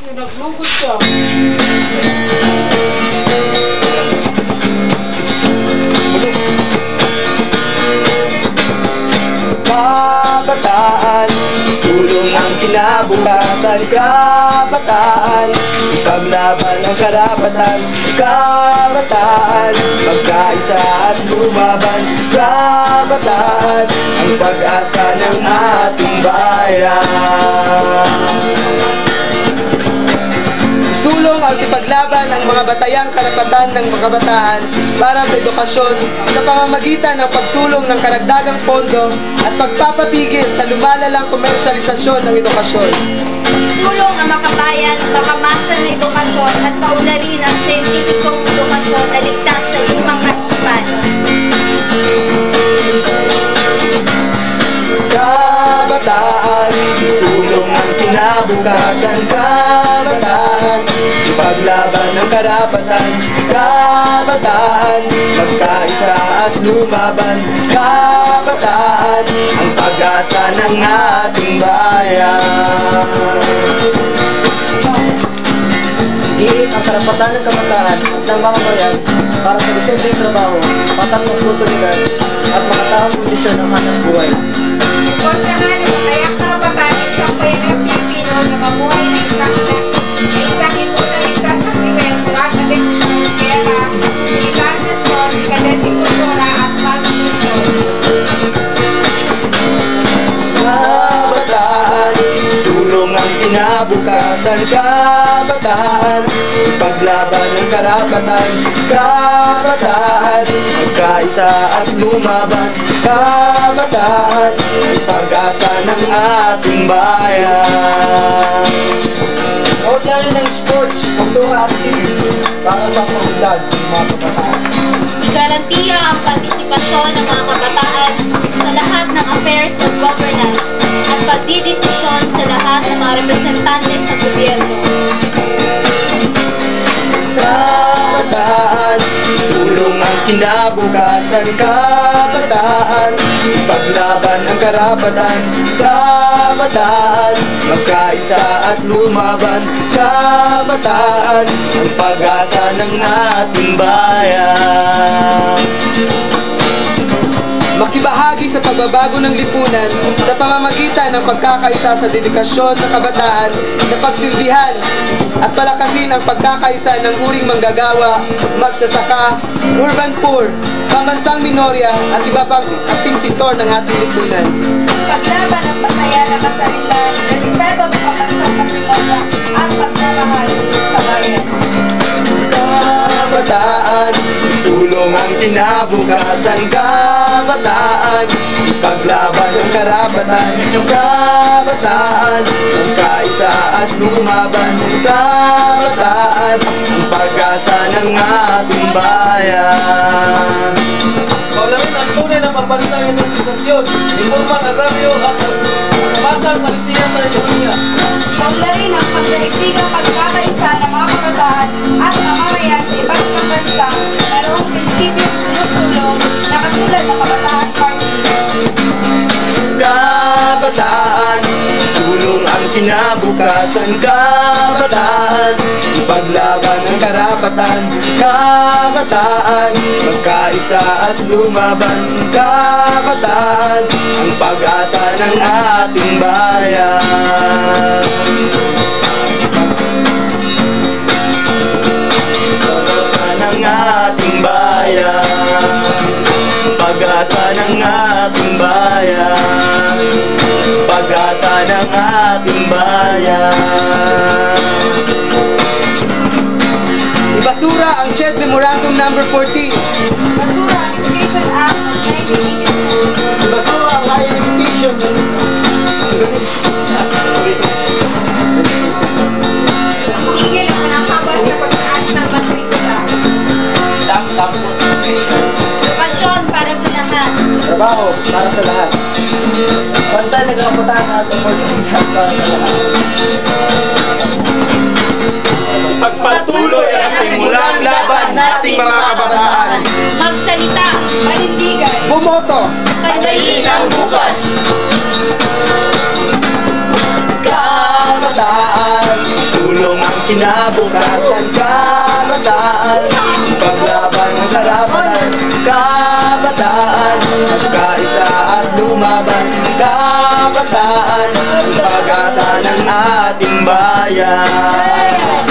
Naglugod siya. Kabataan, sulong ang kinabukasan. Kabataan, ipaglaban ang karapatan. Kabataan, magkaisa at lumaban. Kabataan, ang pag-asa ng ating bayan. Sulong ang ipaglaban ang mga batayang karapatan ng mga kabataan para sa edukasyon sa pamamagitan ng pagsulong ng karagdagang pondo at pagpapatigil sa lumalalang komersyalisasyon ng edukasyon. Sulong ang makabayan, makamasa ng edukasyon at kaunlarin ang scientificong edukasyon na ligtas sa lumang kaisipan. Kabataan, sulong ang kinabukasan. Kabataan, ipaglaban ang karapatan. Kabataan, magkaisa at lumaban. Kabataan, ang pag-asa ng ating bayan. Iit ang karapatan ng kabataan at ng mga bayan para sa lisensyang trabaho, patang ng oportunidad at mga taong kondisyon ng hanap buhay. Suportahan ang batayang karapatan ng isang bayanang Pilipino na mabuhay na isang himpunan ligtas ng nivel mula sa bendisyon, gera, militarisasyon, dekadenting kultura at malnutrisyon. Kabataan, sulong ang kinabukasan. Kabataan, ipaglaban ang karapatan. Kabataan, magkaisa at lumaban. Kabataan, ang pag-asa ng ating bayan. Kaunlarin ng sports, kultura at civic para sa komunidad ng mga kabataan. Igarantiya ang partisipasyon ng mga kabataan sa lahat ng affairs of governance at pagdidesisyon sa lahat ng mga representante sa gobyerno. Kabataan, sulong ang kinabukasan. Kabataan, ipaglaban ang karapatan. Kabataan, magkaisa at lumaban. Kabataan, ang pag-asa ng ating bayan. Makibahagi sa pagbabago ng lipunan sa pamamagitan ng pagkakaisa sa dedikasyon ng kabataan na pagsilbihan at palakasin ang pagkakaisa ng uring manggagawa, magsasaka, urban poor, pambansang minorya at iba pang ating sektor ng ating lipunan. Paglaban ang batayan ng kasarilan, respeto sa pambansang patrimonyo at pagmamahal sa bayan. Kabataan, sulong ang kinabukasan. Kabataan, ipaglaban ang karapatan. Kabataan, magkaisa at lumaban. Kabataan, ang pag-asa ng ating bayan. Paulamin ang tunay na pambansang edukasyon, informal, agraryo at kabatang palisiyan sa ekonomiya. Paularin ang pagdaigdigang pagkakaisa ng mga kabataan at mamamayan sa iba't ibang bansa na mayroong prinsipyong sinusulong na katulad ng Kabataan Party. Kabataan, sulong ang kinabukasan. Kabataan, ipaglaban ang karapatan. Kabataan, magkaisa at lumaban. Kabataan, ang pag-asa ng ating bayan. Pag-asa ng ating bayan. Pag-asa ng ating bayan. Pag-asa ng ating bayan. Ibasura ang CHED Memorandum No. 14. Basura ang Education Act of 1982. Ibasura ang Higher Education. Tigil ang nanakabas na pagtaas ng matrikula. Tapos, Edukasyon para sa lahat. Trabaho para sa lahat. Pantay na karapatan at oportunidad para sa lahat. Pagpatuloy ang simulang laban nating mga kabataan. Magsalita, manindigan. Bumoto. Tandayin ang bukas. Kabataan, sulong kinabukasan, kabataan, paglaban ng karapatan, kabataan, magkaisa at lumaban, kabataan, pag-asa ng ating bayan.